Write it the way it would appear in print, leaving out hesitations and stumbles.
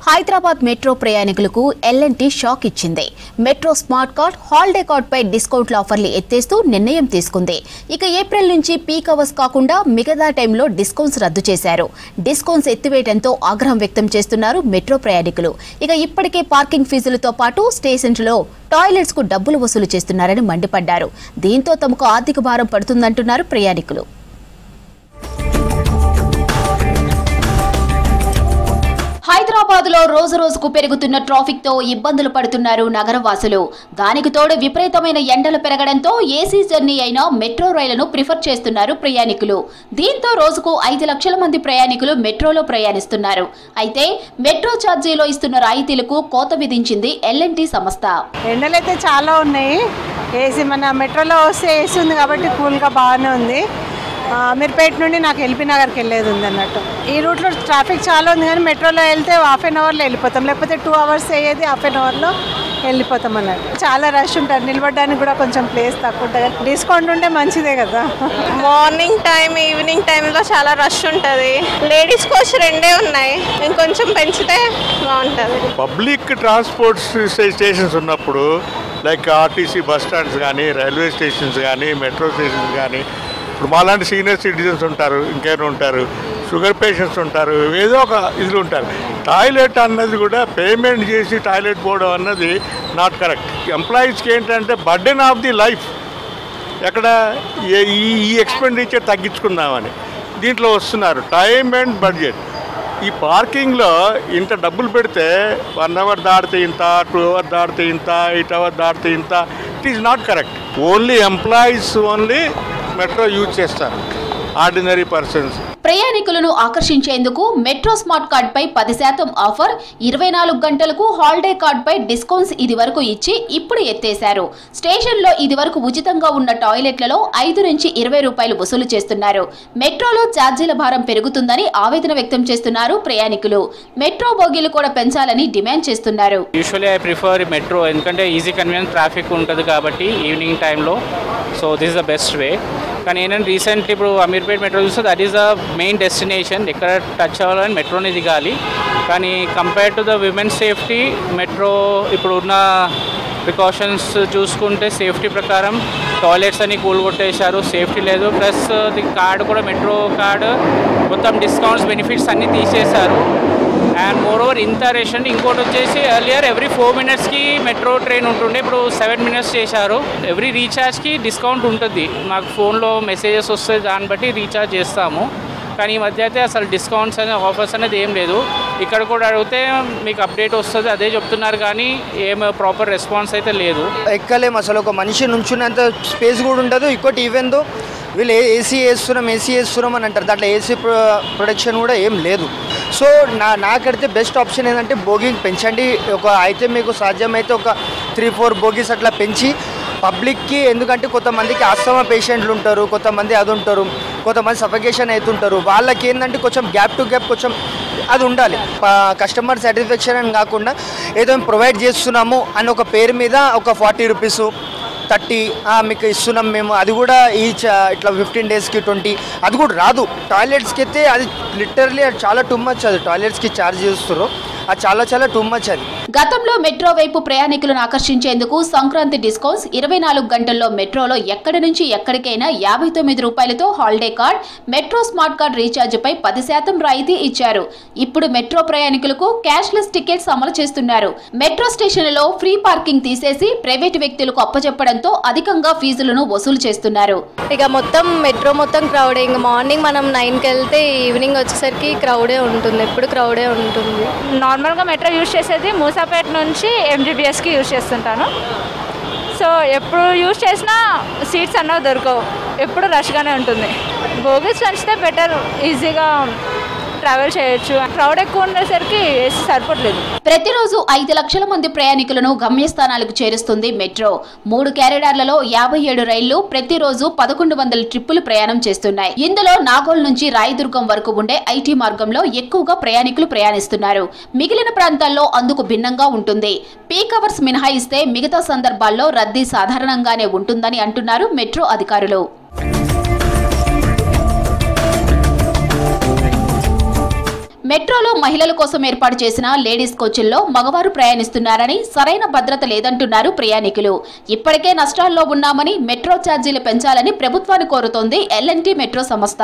Hyderabad metro ప్రయాణికులకు L&T shock ఇచ్చింది. Metro smart card, holiday card పై డిస్కౌంట్ల ఆఫర్లు ఎత్తేస్తూ నిర్ణయం తీసుకుంది. ఇక ఏప్రిల్ నుంచి పీక్ అవర్స్ కాకుండా మిగతా టైంలో డిస్కౌంట్స్ రద్దు చేశారు. డిస్కౌంట్స్ ఎత్తివేయడంతో ఆగ్రహం వ్యక్తం చేస్తున్నారు మెట్రో ప్రయాణికులు. ఇక ఇప్పటికే పార్కింగ్ ఫీజులతో పాటు స్టేషన్లలో టాయిలెట్స్ కు డబ్బులు వసూలు చేస్తున్నారని మండిపడ్డారు. దీంతో తమకు ఆర్థిక భారం పడుతుందంటున్నారు ప్రయాణికులు. హైదరాబాద్ లో రోజు రోజుకు పెరుగుతున్న ట్రాఫిక్ తో ఇబ్బందులు పడుతున్నారు నగరవాసులు. దానికి తోడు విపరీతమైన ఎండలు పెరగడంతో ఏసీ జర్నీ అయిన మెట్రో రైళ్లను ప్రిఫర్ చేస్తున్నారు ప్రయాణికులు. దీంతో రోజుకు 5 లక్షల మంది ప్రయాణికులు మెట్రోలో ప్రయాణిస్తున్నారు. అయితే మెట్రో ఛార్జీలో ఇస్తున్న రాయితీలకు కోత విధించింది ఎల్ఎన్టీ సంస్థ. ఎండలైతే చాలా ఉన్నాయి. ఏసీ మన మెట్రోలో వస్తే ఏసీ ఉంది కాబట్టి కూల్గా బాగానే ఉంది. అమీర్పేట నుండి నాకు ఎల్బీ నగర్కి వెళ్ళేది ఉంది అన్నట్టు. ఈ రూట్లో ట్రాఫిక్ చాలా ఉంది కానీ మెట్రోలో వెళ్తే హాఫ్ అన్ అవర్లో వెళ్ళిపోతాం, లేకపోతే 2 అవర్స్ అయ్యేది హాఫ్ అన్ అవర్లో వెళ్ళిపోతాం అన్నట్టు. చాలా రష్ ఉంటారు, నిలబడడానికి కూడా కొంచెం ప్లేస్ తక్కువ ఉంటుంది. డిస్కౌంట్ ఉంటే మంచిదే కదా. మార్నింగ్ టైం ఈవినింగ్ టైంలో చాలా రష్ ఉంటుంది. లేడీస్ కోచ్ 2 ఉన్నాయి, ఇంకొంచెం పెంచితే బాగుంటుంది. పబ్లిక్ ట్రాన్స్పోర్ట్ స్టేషన్స్ ఉన్నప్పుడు లైక్ ఆర్టీసీ బస్ స్టాండ్స్ కానీ, రైల్వే స్టేషన్స్ కానీ, మెట్రో స్టేషన్స్ కానీ, ఇప్పుడు మాలాంటి సీనియర్ సిటిజన్స్ ఉంటారు, ఇంకేమైనా ఉంటారు, షుగర్ పేషెంట్స్ ఉంటారు, ఏదో ఒక ఇదిలో ఉంటారు. టాయిలెట్ అన్నది కూడా పేమెంట్ చేసి టాయిలెట్ పోవడం అన్నది నాట్ కరెక్ట్. ఎంప్లాయీస్కి ఏంటంటే బర్డెన్ ఆఫ్ ది లైఫ్, ఎక్కడ ఈ ఎక్స్పెండిచర్ తగ్గించుకుందామని దీంట్లో వస్తున్నారు. Time and budget. ఈ పార్కింగ్లో ఇంత డబ్బులు పెడితే 1 అవర్ దాటితే ఇంత, 2 అవర్ దాటితే ఇంత, 8 అవర్ దాటితే ఇంత, it is not correct. Only employees only metro use చేస్తారు, ఆర్డినరీ పర్సన్స్. ప్రయాణికులను ఆకర్షించేందుకు మెట్రో స్మార్ట్ కార్డ్ పై 10% ఆఫర్, 24 గంటలకు హాలిడే కార్డ్ పై డిస్కౌంట్స్ ఇది వరకు ఇచ్చి ఇప్పుడు ఎత్తేశారు. స్టేషన్లో ఇది వరకు ఉచితంగా ఉన్న టాయిలెట్లలో 5 నుంచి 20 రూపాయలు వసూలు చేస్తున్నారు. మెట్రోలో ఛార్జీల భారం పెరుగుతుందని ఆవేదన వ్యక్తం చేస్తున్నారు ప్రయాణికులు. మెట్రో బోగీలు కూడా పెంచాలని డిమాండ్ చేస్తున్నారు. యూజువల్లీ ఐ ప్రిఫర్ మెట్రో, ఎందుకంటే ఈజీ కన్వీనియంట్, ట్రాఫిక్ ఉంటుంది కాబట్టి ఈవినింగ్ టైంలో. So this is the best way. కానీ ఏంటంటే రీసెంట్లీ ఇప్పుడు అమీర్పేట మెట్రో చూస్తే that is the main destination. ఎక్కడ టచ్ అవ్వాలని మెట్రోని దిగాలి. కానీ compare to the women safety, metro ఇప్పుడు ఉన్న ప్రికాషన్స్ చూసుకుంటే సేఫ్టీ ప్రకారం టాయిలెట్స్ అని కూలగొట్టేశారు, సేఫ్టీ లేదు. ప్లస్ ది కార్డు కూడా, మెట్రో కార్డు మొత్తం డిస్కౌంట్స్, బెనిఫిట్స్ అన్నీ తీసేశారు. అండ్ మోర్ ఓవర్ ఇంత రష్ అంటే ఇంకోటి వచ్చేసి ఎర్లియర్ ఎవ్రీ 4 మినిట్స్కి మెట్రో ట్రైన్ ఉంటుండే, ఇప్పుడు 7 మినిట్స్ చేశారు. ఎవ్రీ రీఛార్జ్కి డిస్కౌంట్ ఉంటుంది. మాకు ఫోన్లో మెసేజెస్ వస్తాయి, దాన్ని బట్టి రీఛార్జ్ చేస్తాము. కానీ ఈ మధ్య అయితే అసలు డిస్కౌంట్స్ అనే ఆఫర్స్ అనేది ఏం లేదు. ఇక్కడ కూడా అడిగితే మీకు అప్డేట్ వస్తుంది అదే చెప్తున్నారు, కానీ ఏం ప్రాపర్ రెస్పాన్స్ అయితే లేదు. ఎక్కలేము అసలు. ఒక మనిషి నుంచున్నంత స్పేస్ కూడా ఉండదు. ఇంకోటి ఈవెన్ దో వీళ్ళు ఏసీ వేస్తున్నాం అని అంటారు, దాంట్లో ఏసీ ప్రొడక్షన్ కూడా ఏం లేదు. సో నాకైతే బెస్ట్ ఆప్షన్ ఏంటంటే బోగింగ్ పెంచండి. అయితే మీకు సాధ్యమైతే ఒక 3-4 బోగీస్ అట్లా పెంచి పబ్లిక్కి, ఎందుకంటే కొంతమందికి ఆస్తమా పేషెంట్లు ఉంటారు, కొంతమంది అది ఉంటారు, కొంతమంది సఫికేషన్ అవుతుంటారు. వాళ్ళకి ఏంటంటే కొంచెం గ్యాప్ టు గ్యాప్ కొంచెం అది ఉండాలి. కస్టమర్ సాటిస్ఫాక్షన్ అని కాకుండా ఏదో ప్రొవైడ్ చేస్తున్నాము అని ఒక పేరు మీద ఒక 40 రూపీస్ 30 మీకు ఇస్తున్నాం మేము, అది కూడా ఇట్లా 15 డేస్కి 20, అది కూడా రాదు. టాయిలెట్స్కి అయితే అది లిటరలీ చాలా టూ మచ్. అది టాయిలెట్స్కి ఛార్జ్ చేస్తారు, అది చాలా టూ మచ్. అది గతంలో మెట్రో వైపు ప్రయాణికులను ఆకర్షించేందుకు సంక్రాంతి డిస్కౌంట్స్, 24 గంటల్లో మెట్రోలో ఎక్కడి నుంచి ఎక్కడికైనా 59 రూపాయలతో holiday card, metro smart card recharge పై 10% రాయితీ ఇచ్చారు. ఇప్పుడు మెట్రో ప్రయాణికులకు క్యాష్లెస్ టికెట్స్ అమలు చేస్తున్నారు. మెట్రో స్టేషన్లలో ఫ్రీ పార్కింగ్ తీసేసి ప్రైవేటు వ్యక్తులకు అప్పచెప్పడంతో అధికంగా ఫీజులను వసూలు చేస్తున్నారు. ఇక మెట్రో మొత్తం క్రౌడే. ఇంకా మార్నింగ్ మనం 9కి వెళ్తే ఈవినింగ్ వచ్చేసరికి క్రౌడే ఉంటుంది, ఎప్పుడు క్రౌడే ఉంటుంది. నార్మల్గా మెట్రో యూజ్ చేసేది మూసాపేట నుంచి ఎంజీబీఎస్కి యూజ్ చేస్తుంటాను. సో ఎప్పుడు యూజ్ చేసినా సీట్స్ అన్నవి దొరకవు, ఎప్పుడు రష్గానే ఉంటుంది. బోగీస్ పెంచితే బెటర్, ఈజీగా ట్రావెల్ చేయొచ్చు. క్రౌడ్ ఎక్కువ ఉండేసరికి ఏసీ సరిపోవట్లేదు. ప్రతిరోజు 5 లక్షల మంది ప్రయాణికులను గమ్యస్థానాలకు చేరుస్తుంది మెట్రో. 3 క్యారిడార్లలో 57 రైళ్లు ప్రతిరోజు 1100 ట్రిప్పులు ప్రయాణం చేస్తున్నాయి. ఇందులో నాగోల్ నుంచి రాయదుర్గం వరకు ఉండే ఐటీ మార్గంలో ఎక్కువగా ప్రయాణికులు ప్రయాణిస్తున్నారు. మిగిలిన ప్రాంతాల్లో అందుకు భిన్నంగా ఉంటుంది. పీక్ అవర్స్ మినహాయిస్తే మిగతా సందర్భాల్లో రద్దీ సాధారణంగానే ఉంటుందని అంటున్నారు మెట్రో అధికారులు. మెట్రోలో మహిళల కోసం ఏర్పాటు చేసిన లేడీస్ కోచ్ల్లో మగవారు ప్రయాణిస్తున్నారని సరైన భద్రత లేదంటున్నారు ప్రయాణికులు. ఇప్పటికే నష్టాల్లో ఉన్నామని మెట్రో ఛార్జీలు పెంచాలని ప్రభుత్వాన్ని కోరుతోంది L&T మెట్రో సంస్థ.